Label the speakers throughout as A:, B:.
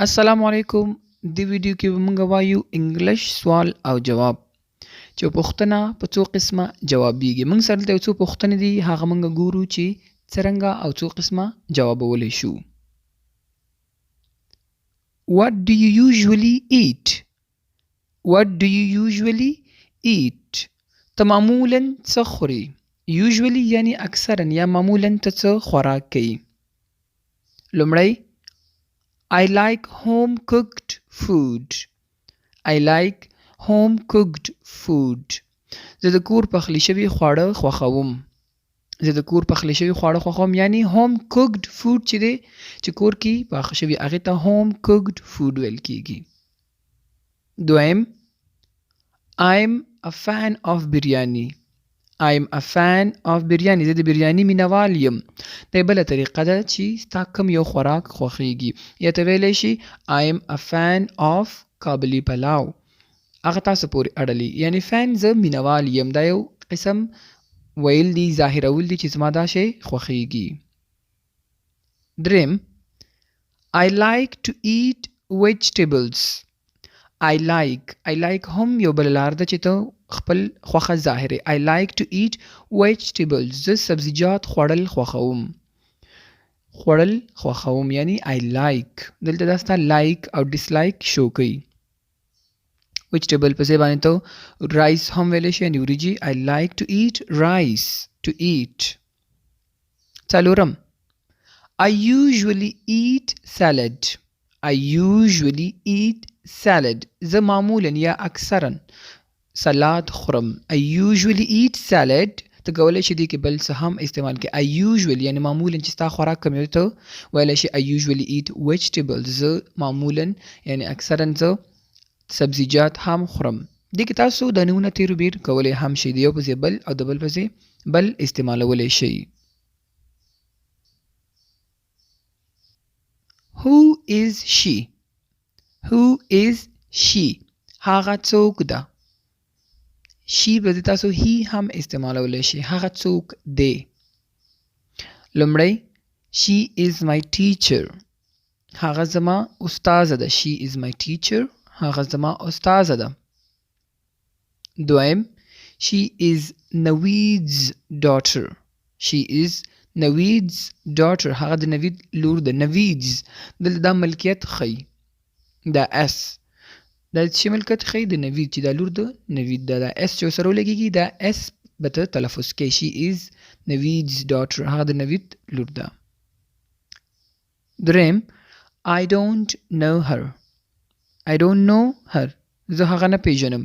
A: السلام علیکم. د ویډیو کې به موږ وایو انګلش سوال او جواب چې پوښتنه په څو قسمه جوابیږي. موږ سره دلته یو څو پوښتنې دي، هغه موږ ګورو چې څرنګه او څو قسمه جوابولی شو. What do you usually eat? What do you usually eat? ته معمولاً څه خوري؟ usually یعنی اکثراً یا معمولاً ته څه خوراک کوي. لومړی I like home cooked food. I like home cooked food. زه د کور پخلی شوي خواړه خوښوم. زه د کور پخلی شوي خواړه خوښوم یعنی home cooked food چې دی چې کور کې پاخه شوي هغې ته home cooked food ویل کیږي. دویم I'm a fan of biryani. I'm a fan of biryani. زه د بریاني مینوال یم. دا بله طریقه ده چې ستا کوم یو خوراک خوښیږي. یا ته ویلی شي I'm a fan of کابلي پلاو. هغه تاسو پورې اړه یعنی فین زه مینوال یم. دا یو قسم ویل دي، ظاهرول دي چې زما دا شی خوښیږي. دریم I like to eat vegetables. I like هم یو بل لار ده چې ته خپل خوښه ظاهرې. I like to eat vegetables. زه سبزیجات خوړل خوښوم یعنی I like. دلته دا ستا لایک او ډسلایک شو کوي. vegetable په ځای باندې ته رایس هم ویلی شي یعنی وریجې. I like to eat rice. to eat. څلورم I usually eat salad. I usually eat salad. زه معمولاً یا اکثراً سلاد خورم. I usually eat salad. ته کولی شي دې کې بل څه هم استعمال کړي. I usually یعنی معمولاً چې ستا خوراک کوم یو ته ویلی شي I usually eat vegetables. زه معمولاً یعنی اکثراً زه سبزیجات هم خورم. دې کې تاسو د نومونه تیر بیر کولی هم شي، د یو پسې بل او د بل پسې بل استعمالولی شي. Who is she? Who is she? هغه څوک ده. she به تاسو he هم استعمالولی شي. هغه څوک دی. لومړی she is my teacher. هغه زما استاذه ده. she is my teacher. هغه زما استاذه ده. دویم she is Naveed's daughter. she is Naveed's daughter. هغه د نوید لور ده. Naveed's دلته دا ملکیت ښیي. دا اس دا چې ملکیت ښیي د نوید چې دا لور ده نوید ده. دا اس چې ورسره ولګېږي دا اس به ته تلفظ کوي. she is Naveed's daughter. هغه د نوید لور ده. دریم I don't know her. I don't know her. زه هغه نه پیژنم.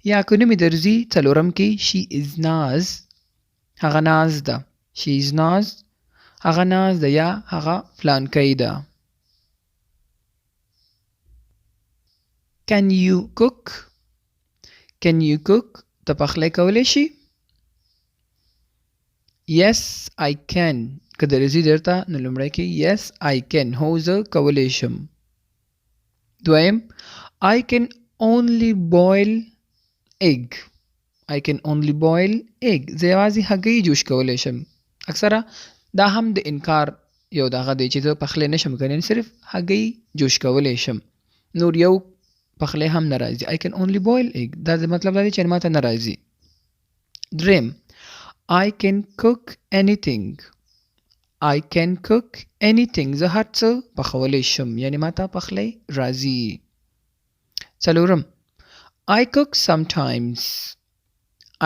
A: یا که نومې درځي څلورم کې she is Naz. هغه ناز ده. she is Naz. هغه ناز ده یا هغه فلانکی ده. Can you cook? Can you cook? ته پخلی کولی شي؟ Yes I can. که درځي درته نو لومړی کې yes I can. هو زه کولی شم. دویم I can only boil egg. I can only boil egg. زه یوازې هګۍ جوش کولی شم. اکثره دا هم د انکار یو دغه دی چې زه پخلی نشم کولی، صرف هګۍ جوش کولی شم. نور یو پخلی هم نه راځي. I can only boil egg. دا مطلب دا دی چې ماته نه راځي. دریم I can cook anything. I can cook anything. زه هر څه پخولی شم یعنی ماته پخلی راځي. څلورم I cook sometimes.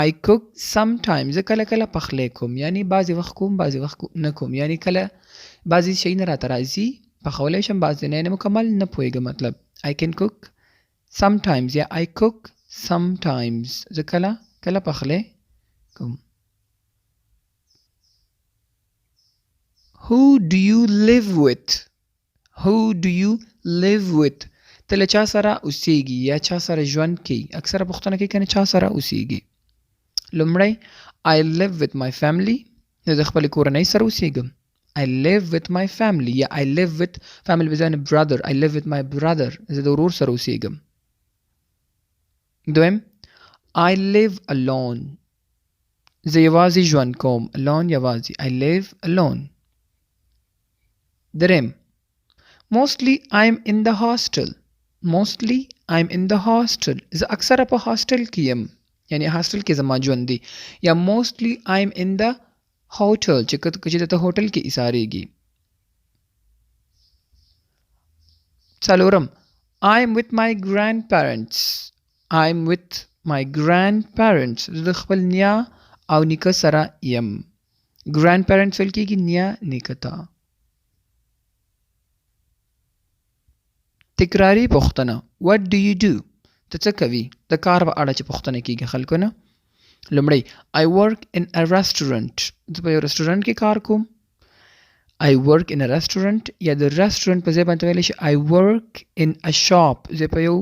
A: I cook sometimes. زه کله کله پخلی کوم یعنی بعضې وخت کوم بعضې وخت نه کوم یعنی کله بعضې شی نه راته راځي پخولی شم، بعضې نه مکمل نه پوهېږم. مطلب I can cook sometimes یا I cook sometimes. زه کله کله پخلی کوم. Who do you live with? Who do you live with? ته له چا سره اوسیږي یا چا سره ژوند کوي. اکثره پوښتنه کوي کنه چا سره اوسیږي. لومړی I live with my family. زه د خپلې کورنۍ سره اوسیږم. I live with my family یا I live with family بځای brother. I live with my brother. زه د ورور سره اوسیږم. دویم I live alone. زه یوازې ژوند کوم. alone یوازې. I live alone. دریم Mostly I'm in the hostel. Mostly I'm in the hostel. زه اکثره په هاسټل کې یم، یعنی هاسټل کې زما ژوند دی. یا mostly I'm in the hotel چې ته هوټل کې ایساریږي. څلورم I'm with my grandparents. I'm with my grandparents. زه د خپل نیا او نیکه سره یم. grandparents ویل کېږي نیا نیکه ته. تکراری پوښتنه what do you do؟ ته څه کوي؟ د کار په اړه چې پوښتنه کېږي خلکو نه. لومړی I work in a restaurant. زه په یو رستورانت کې کار کوم. I work in a restaurant یا د رستورانت په ځای باندې ویلی شي I work in a shop. زه په یو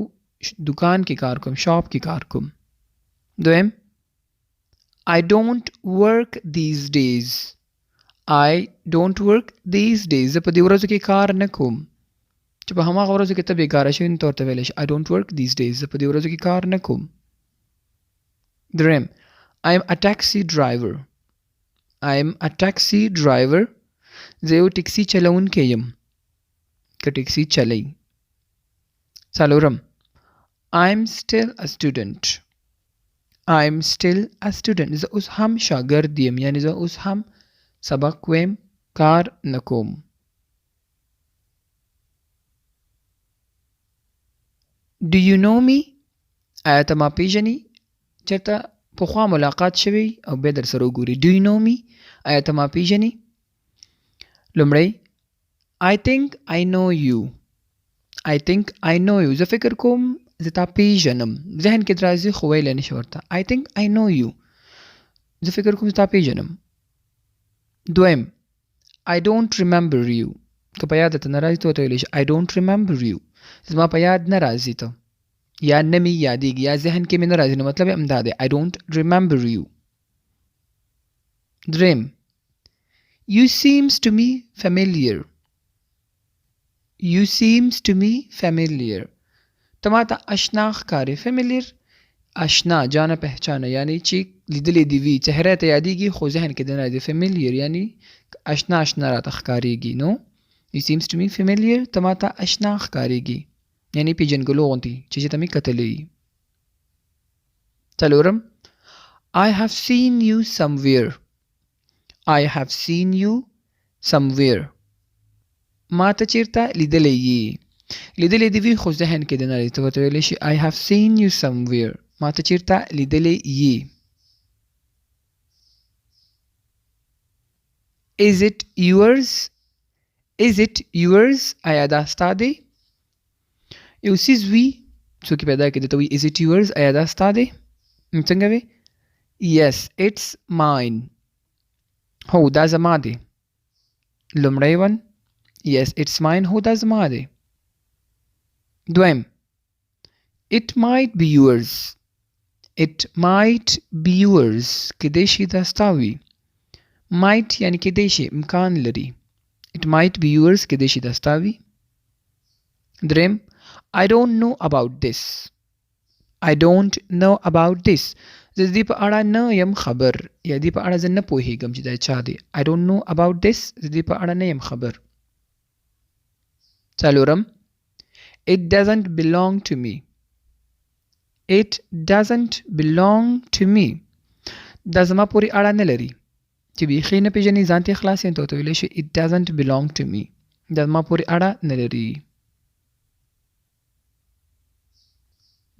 A: دکان کې کار کوم، شاپ کې کار کوم. دویم I don't work these days. I don't work these days. زه په دې ورځو کې کار نه کوم. چې په هماغه ورځو کې ته بیکاره شوې نو ته ورته ویلی شي I don't work these days. زه په دې ورځو کې کار نه کوم. دریم I am a taxi driver. I am a taxi driver. زه یو ټکسي چلوونکی یم که ټکسي چلی. څلورم I am still a student. I am still a student. زه اوس هم شاګرد یم، یعنی زه اوس هم سبق ویم، کار نه کوم. Do you know me؟ آیا ته ما پیژنې؟ چېرته پخوا ملاقات شوی او بیا در سره وګوري. Do you know me؟ آیا ته ما پیژنې؟ لومړی I think I know you. I think I know you. زه فکر کوم زه تا پیژنم. ذهن کې درازي خو ویلی نشي ورته. I think I know you. زه فکر کوم زه تا پیژنم. دویم I don't remember you. که په یاد ته نه راځي ته ورته ویلی شي I don't remember you. زما په یاد نه راځي ته، یا نه مې یادېږي، یا ذهن کې مې نه راځي، نو مطلب یې همدا دی I don't remember you. دریم You seems to me familiar. You seems to me familiar. ته ما ته اشنا ښکارې. familiar اشنا، جانه پہچانه، یعنی چې لیدلی دې وي، چهره ته یادېږي خو ذهن کې دې نه راځي. familiar یعنی اشنا اشنا راته ښکارېږي. نو You seems to me familiar. ته ما ته اشنا ښکارېږي، یعنی پیژنګلو غوندې چې ته مې کتلی. څلورم I have seen you somewhere. I have seen you somewhere. ما ته چېرته لیدلی یې. لیدلی دې وي خو ذهن کې دې نه راځي، ته ورته ویلی شي I have seen you somewhere. ما ته چېرته لیدلی یې. Is it yours؟ Is it yours؟ آیا دا ستا دی؟ یو څیز وي څوک پیدا کړي ته وایي Is it yours؟ آیا دا ستا دی؟ څنګه وی؟ Yes it's mine. هو دا زما دی. لومړی ون Yes it's mine. هو دا زما دی. دویم It might be yours. It might be yours. کېدای شي دا ستا وي. might یعنی کېدای شي، امکان لري. It might be yours. کېدای شي دا ستا وي. دریم I don't know about this. I don't know about this. زه دې په اړه نه یم خبر، یا دې په اړه زه نه پوهېږم چې دا چا دی. I don't know about this. زه دې په اړه نه یم خبر. څلورم It doesn't belong to me. It doesn't belong to me. دا زما پورې اړه نه لري. چې بیخي نه پېژنې ځان ته خلاص یې ته ورته ویلی شي It doesn't belong to me. دا زما پورې اړه نه لري.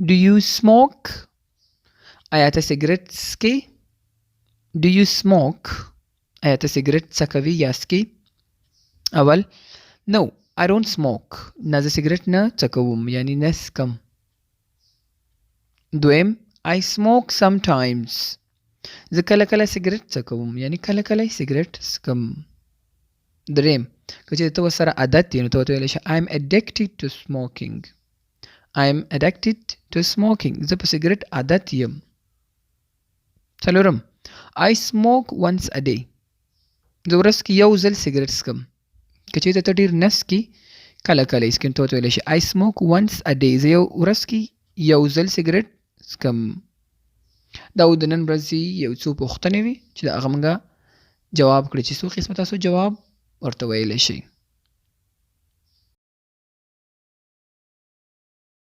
A: Do you smoke؟ آیا ته سګرټ څکې؟ Do you smoke؟ آیا ته سګرټ څکوي یا څکې؟ اول No I don't smoke. نه زه سګرټ نه څکوم، یعنی نه څکم. دویم I smoke sometimes. زه کله کله سګرټ څکوم، یعنی کله کله سګرټ څکم. دریم که چې ته ورسره عادت یې نو ته ورته ویلی شي I am addicted to smoking. I am addicted to smoking. زه په سګرټ عادت یم. څلورم I smoke once a day. زه ورځ کې یو ځل سګرټ څکم. که چېرته ته ډېر نه څکي کله کله یې څکي نو ته ورته ویلی شي I smoke once a day. زه یو ورځ کې یو ځل سګرټ څکم. دا و د نن ورځې یو څو پوښتنې وې چې د هغه موږ جواب کړی چې څو قسمه تاسو جواب ورته ویلی شئ.